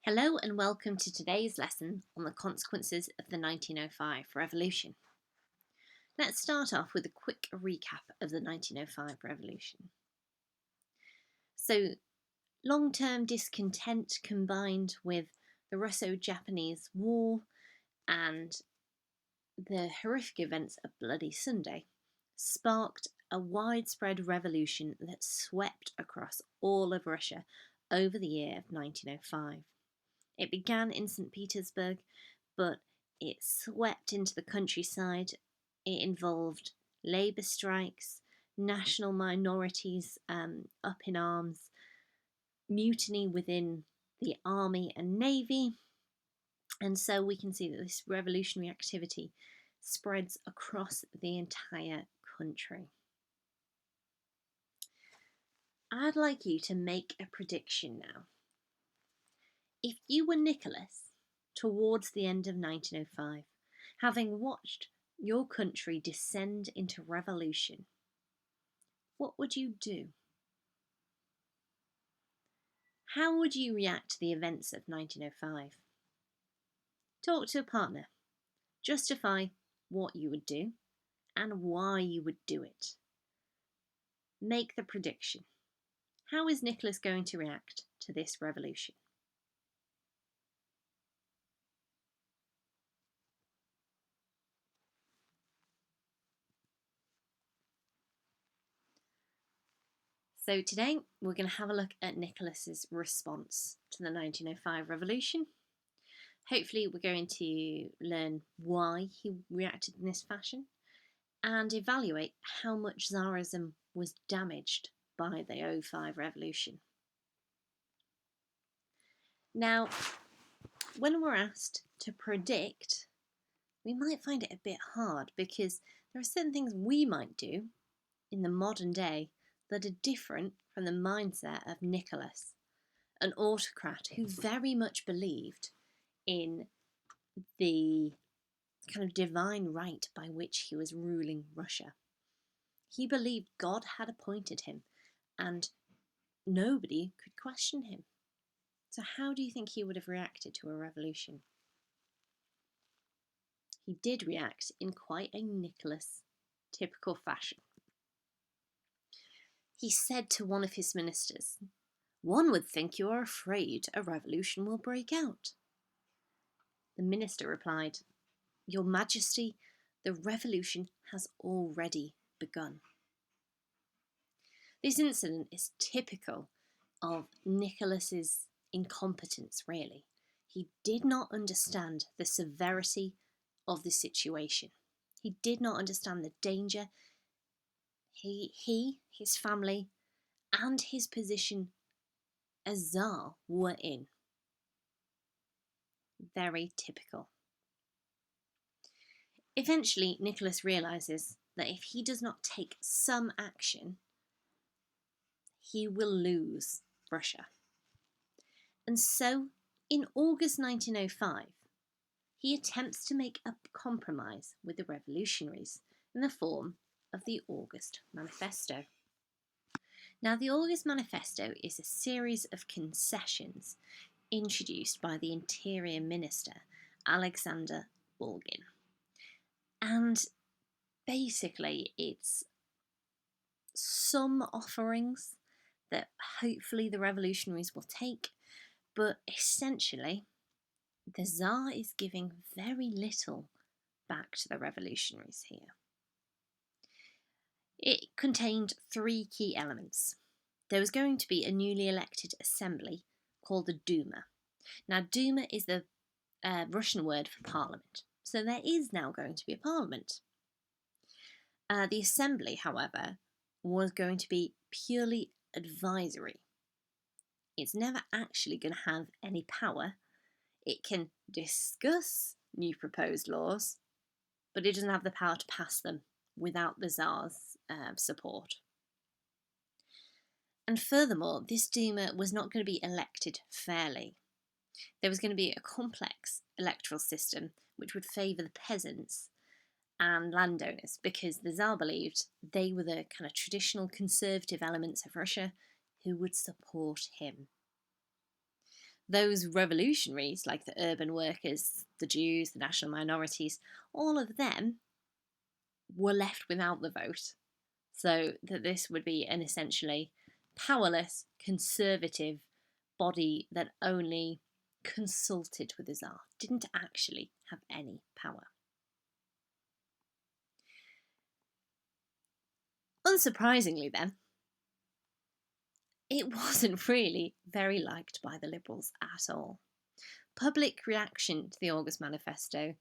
Hello and welcome to today's lesson on the consequences of the 1905 revolution. Let's start off with a quick recap of the 1905 revolution. So, long-term discontent combined with the Russo-Japanese War and the horrific events of Bloody Sunday sparked a widespread revolution that swept across all of Russia over the year of 1905. It began in St. Petersburg, but it swept into the countryside. It involved labour strikes, national minorities up in arms, mutiny within the army and navy, and so we can see that this revolutionary activity spreads across the entire country. I'd like you to make a prediction now. If you were Nicholas towards the end of 1905, having watched your country descend into revolution, what would you do? How would you react to the events of 1905? Talk to a partner. Justify what you would do and why you would do it. Make the prediction. How is Nicholas going to react to this revolution? So today we're going to have a look at Nicholas's response to the 1905 revolution. Hopefully we're going to learn why he reacted in this fashion and evaluate how much Tsarism was damaged by the 05 revolution. Now, when we're asked to predict, we might find it a bit hard because there are certain things we might do in the modern day that are different from the mindset of Nicholas, an autocrat who very much believed in the kind of divine right by which he was ruling Russia. He believed God had appointed him and nobody could question him. So how do you think he would have reacted to a revolution? He did react in quite a Nicholas typical fashion. He said to one of his ministers, "One would think you are afraid a revolution will break out." The minister replied, "Your Majesty, the revolution has already begun." This incident is typical of Nicholas's incompetence, really. He did not understand the severity of the situation. He did not understand the danger he, his family, and his position as Tsar were in. Very typical. Eventually, Nicholas realises that if he does not take some action, he will lose Russia. And so, in August 1905, he attempts to make a compromise with the revolutionaries in the form of the August Manifesto. Now, the August Manifesto is a series of concessions introduced by the Interior Minister, Alexander Bulgin. And basically, it's some offerings that hopefully the revolutionaries will take, but essentially, the Tsar is giving very little back to the revolutionaries here. It contained three key elements. There was going to be a newly elected assembly called the Duma. Now, Duma is the Russian word for parliament. So there is now going to be a parliament. The assembly, however, was going to be purely advisory. It's never actually going to have any power. It can discuss new proposed laws, but it doesn't have the power to pass them without the Tsar's support. And furthermore, this Duma was not going to be elected fairly. There was going to be a complex electoral system which would favour the peasants and landowners because the Tsar believed they were the kind of traditional conservative elements of Russia who would support him. Those revolutionaries, like the urban workers, the Jews, the national minorities, all of them were left without the vote. So that this would be an essentially powerless, conservative body that only consulted with the Tsar, didn't actually have any power. Unsurprisingly then, it wasn't really very liked by the Liberals at all. Public reaction to the August Manifesto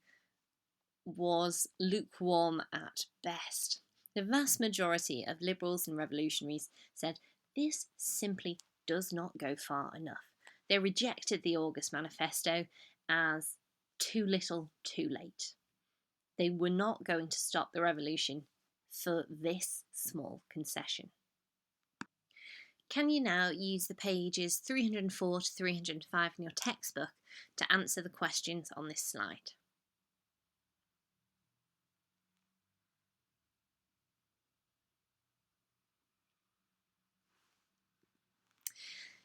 was lukewarm at best. The vast majority of Liberals and revolutionaries said this simply does not go far enough. They rejected the August Manifesto as too little, too late. They were not going to stop the revolution for this small concession. Can you now use the pages 304 to 305 in your textbook to answer the questions on this slide?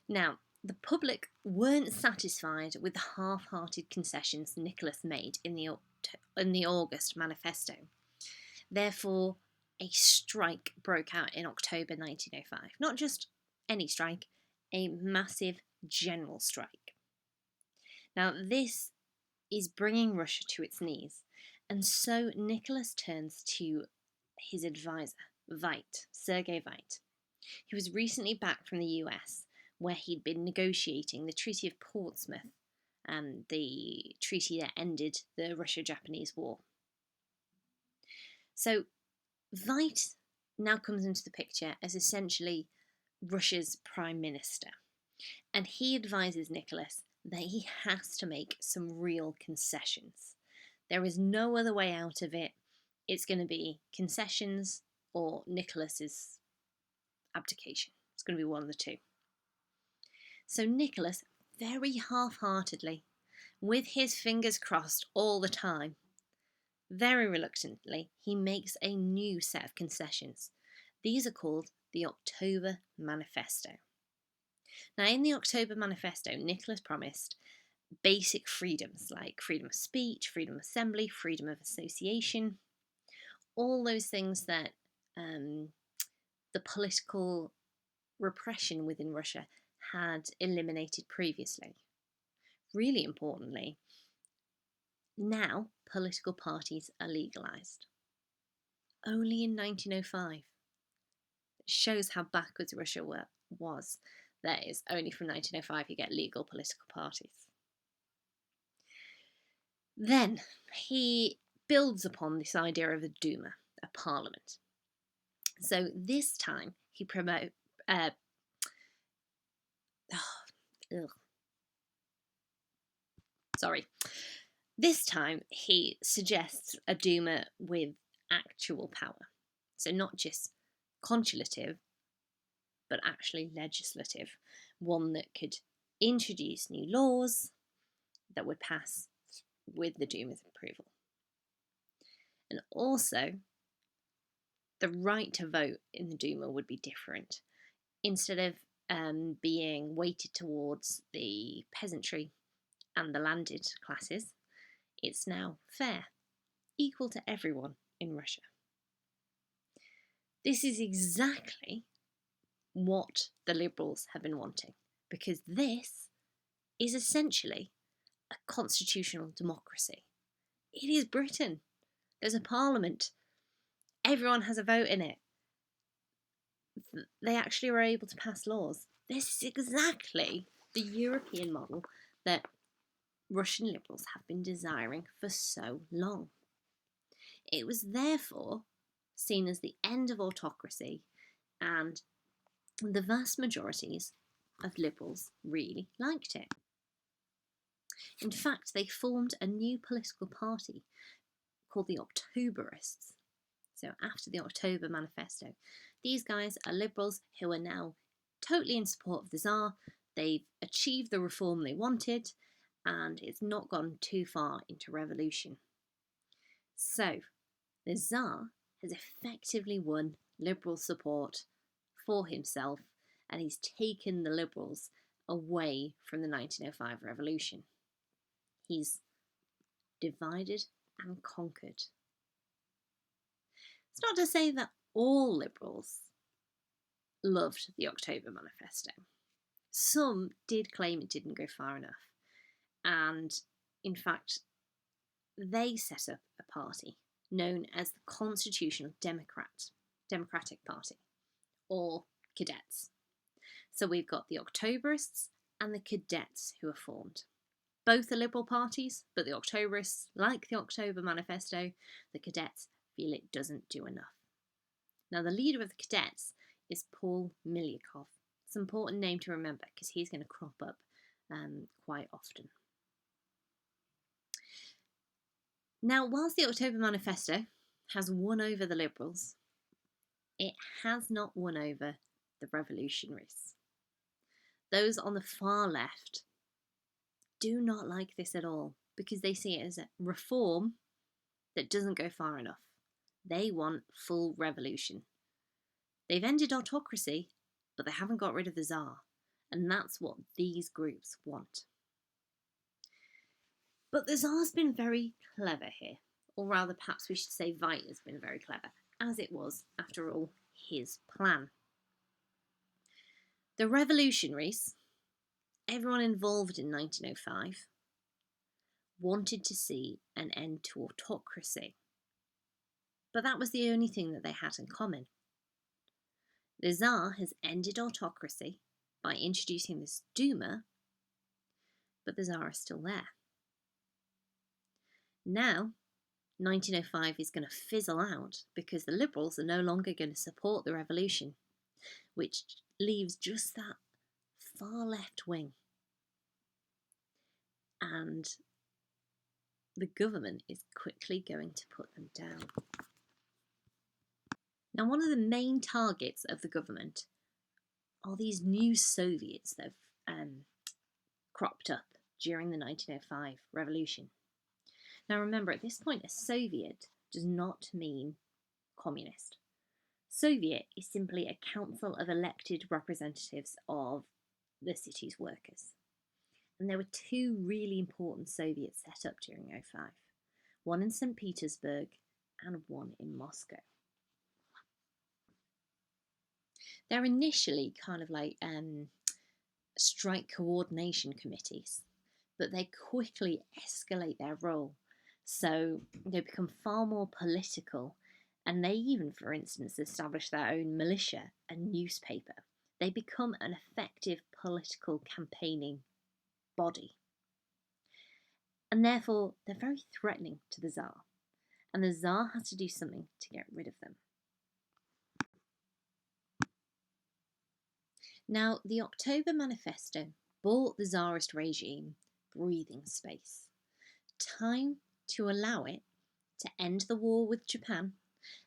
Now, the public weren't satisfied with the half-hearted concessions Nicholas made in the August Manifesto. Therefore, a strike broke out in October 1905. Not just any strike, a massive general strike. Now, this is bringing Russia to its knees, and so Nicholas turns to his advisor, Sergei Veit. He was recently back from the US, where he'd been negotiating the Treaty of Portsmouth, the treaty that ended the Russia-Japanese War. So Veit now comes into the picture as essentially Russia's prime minister, and he advises Nicholas that he has to make some real concessions. There is no other way out of it. It's going to be concessions or Nicholas's abdication. It's going to be one of the two. So Nicholas, very half-heartedly, with his fingers crossed all the time, very reluctantly, he makes a new set of concessions. These are called the October Manifesto. Now, in the October Manifesto, Nicholas promised basic freedoms like freedom of speech, freedom of assembly, freedom of association, all those things that the political repression within Russia had eliminated previously. Really importantly, now political parties are legalised. Only in 1905. It shows how backwards Russia was. That is, only from 1905 you get legal political parties. Then he builds upon this idea of a Duma, a parliament. So this time he This time he suggests a Duma with actual power. So not just consultative, but actually legislative. One that could introduce new laws that would pass with the Duma's approval. And also, the right to vote in the Duma would be different. Instead of being weighted towards the peasantry and the landed classes, it's now fair, equal to everyone in Russia. This is exactly what the Liberals have been wanting, because this is essentially a constitutional democracy. It is Britain. There's a parliament. Everyone has a vote in it. They actually were able to pass laws. This is exactly the European model that Russian liberals have been desiring for so long. It was therefore seen as the end of autocracy, and the vast majorities of liberals really liked it. In fact, they formed a new political party called the Octoberists. So after the October Manifesto, these guys are liberals who are now totally in support of the Tsar. They've achieved the reform they wanted, and it's not gone too far into revolution. So the Tsar has effectively won liberal support for himself, and he's taken the liberals away from the 1905 revolution. He's divided and conquered. It's not to say that all liberals loved the October Manifesto. Some did claim it didn't go far enough, and in fact, they set up a party known as the Constitutional Democratic Party, or Cadets. So we've got the Octoberists and the Cadets who are formed. Both are liberal parties, but the Octoberists, like the October Manifesto, the Cadets feel it doesn't do enough. Now, the leader of the Cadets is Paul Milyukov. It's an important name to remember because he's going to crop up quite often. Now, whilst the October Manifesto has won over the liberals, it has not won over the revolutionaries. Those on the far left do not like this at all because they see it as a reform that doesn't go far enough. They want full revolution. They've ended autocracy, but they haven't got rid of the Tsar, and that's what these groups want. But the Tsar's been very clever here, or rather perhaps we should say Veit has been very clever, as it was, after all, his plan. The revolutionaries, everyone involved in 1905, wanted to see an end to autocracy. But that was the only thing that they had in common. The Tsar has ended autocracy by introducing this Duma, but the Tsar is still there. Now, 1905 is going to fizzle out because the liberals are no longer going to support the revolution, which leaves just that far left wing. And the government is quickly going to put them down. Now, one of the main targets of the government are these new Soviets that have cropped up during the 1905 revolution. Now, remember, at this point, a Soviet does not mean communist. Soviet is simply a council of elected representatives of the city's workers. And there were two really important Soviets set up during 1905. One in St. Petersburg and one in Moscow. They're initially kind of like strike coordination committees, but they quickly escalate their role. So they become far more political, and they even, for instance, establish their own militia and newspaper. They become an effective political campaigning body. And therefore, they're very threatening to the Tsar. And the Tsar has to do something to get rid of them. Now, the October Manifesto bought the Tsarist regime breathing space. Time to allow it to end the war with Japan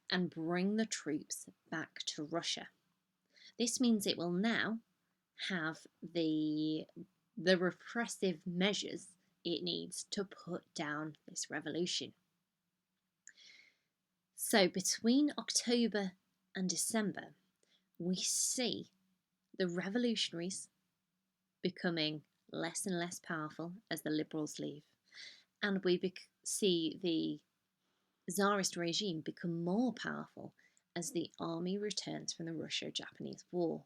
and bring the troops back to Russia. This means it will now have the repressive measures it needs to put down this revolution. So between October and December, we see the revolutionaries becoming less and less powerful as the liberals leave. And we see the Tsarist regime become more powerful as the army returns from the Russo-Japanese War.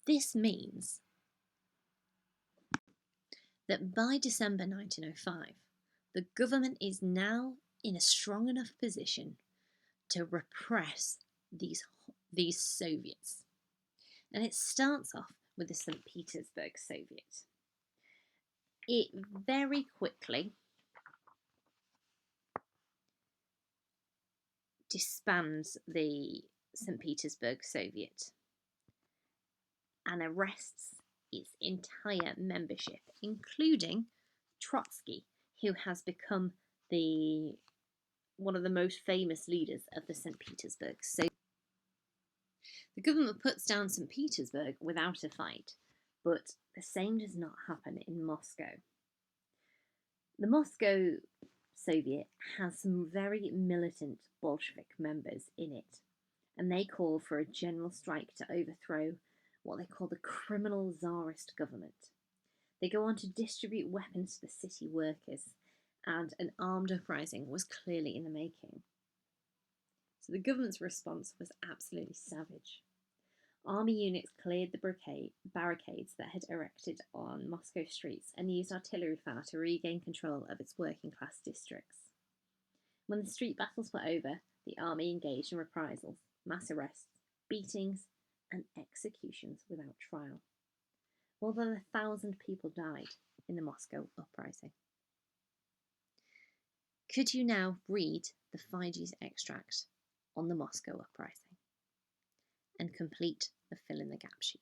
This means that by December 1905, the government is now in a strong enough position to repress these Soviets. And it starts off with the St. Petersburg Soviet. It very quickly disbands the St. Petersburg Soviet and arrests its entire membership, including Trotsky, who has become one of the most famous leaders of the St. Petersburg Soviet. The government puts down St. Petersburg without a fight, but the same does not happen in Moscow. The Moscow Soviet has some very militant Bolshevik members in it, and they call for a general strike to overthrow what they call the criminal Tsarist government. They go on to distribute weapons to the city workers, and an armed uprising was clearly in the making. So the government's response was absolutely savage. Army units cleared the barricades that had erected on Moscow streets and used artillery fire to regain control of its working class districts. When the street battles were over, the army engaged in reprisals, mass arrests, beatings, and executions without trial. More than 1,000 people died in the Moscow uprising. Could you now read the Feige's extract on the Moscow uprising and complete the fill-in-the-gap sheet?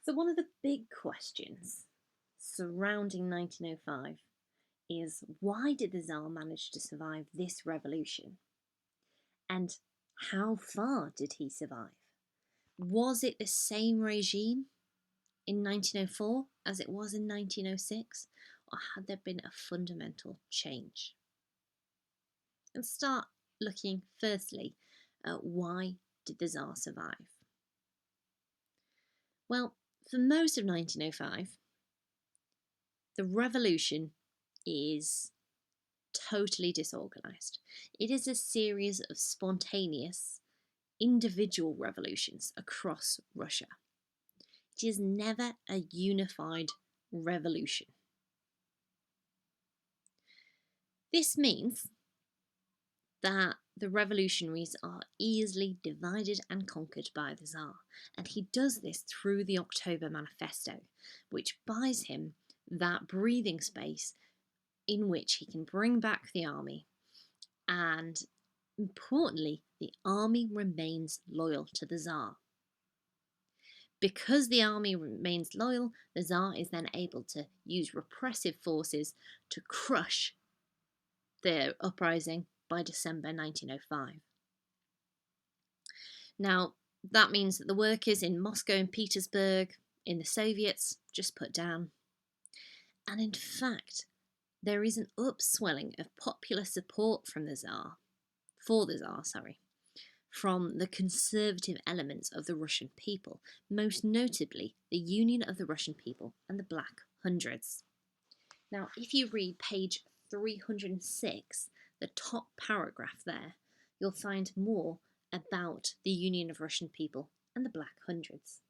So one of the big questions surrounding 1905 is, why did the Tsar manage to survive this revolution? And how far did he survive? Was it the same regime in 1904 as it was in 1906, or had there been a fundamental change? Let's start looking firstly at why did the Tsar survive? Well, for most of 1905, the revolution is totally disorganised. It is a series of spontaneous, individual revolutions across Russia. It is never a unified revolution. This means that the revolutionaries are easily divided and conquered by the Tsar, and he does this through the October Manifesto, which buys him that breathing space in which he can bring back the army, and importantly, the army remains loyal to the Tsar. Because the army remains loyal, the Tsar is then able to use repressive forces to crush the uprising by December 1905. Now, that means that the workers in Moscow and Petersburg, in the Soviets, just put down. And in fact, there is an upswelling of popular support for the Tsar, from the conservative elements of the Russian people, most notably the Union of the Russian People and the Black Hundreds. Now, if you read page 306, the top paragraph there, you'll find more about the Union of Russian People and the Black Hundreds.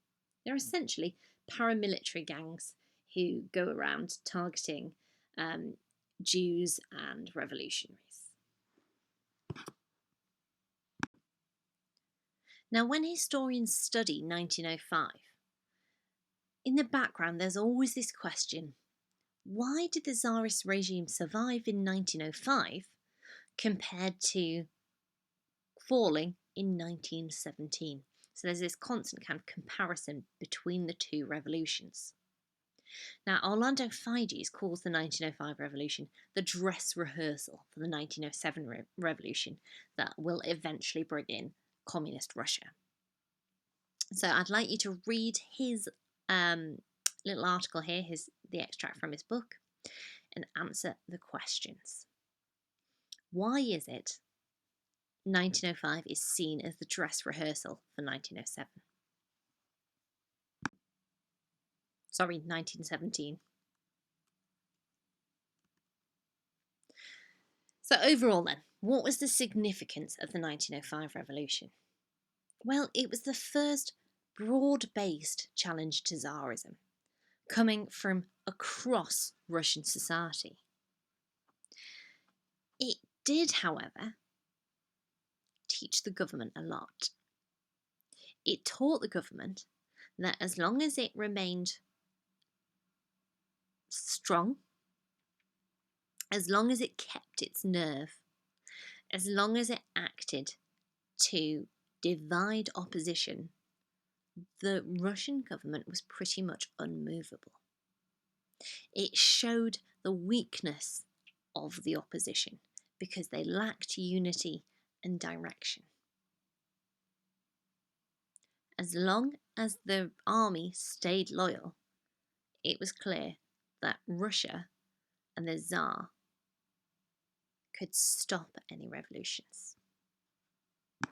They're essentially paramilitary gangs who go around targeting Jews and revolutionaries. Now, when historians study 1905, in the background there's always this question: why did the Tsarist regime survive in 1905 compared to falling in 1917? So there's this constant kind of comparison between the two revolutions. Now, Orlando Figes calls the 1905 revolution the dress rehearsal for the 1907 revolution that will eventually bring in communist Russia. So I'd like you to read his little article here, the extract from his book, and answer the questions. Why is it 1905 is seen as the dress rehearsal for 1907? Sorry, 1917. So overall then, what was the significance of the 1905 revolution? Well, it was the first broad-based challenge to Tsarism, coming from across Russian society. It did, however, teach the government a lot. It taught the government that as long as it remained strong, as long as it kept its nerve, as long as it acted to divide opposition, the Russian government was pretty much unmovable. It showed the weakness of the opposition because they lacked unity and direction. As long as the army stayed loyal, it was clear that Russia and the Tsar could stop any revolutions.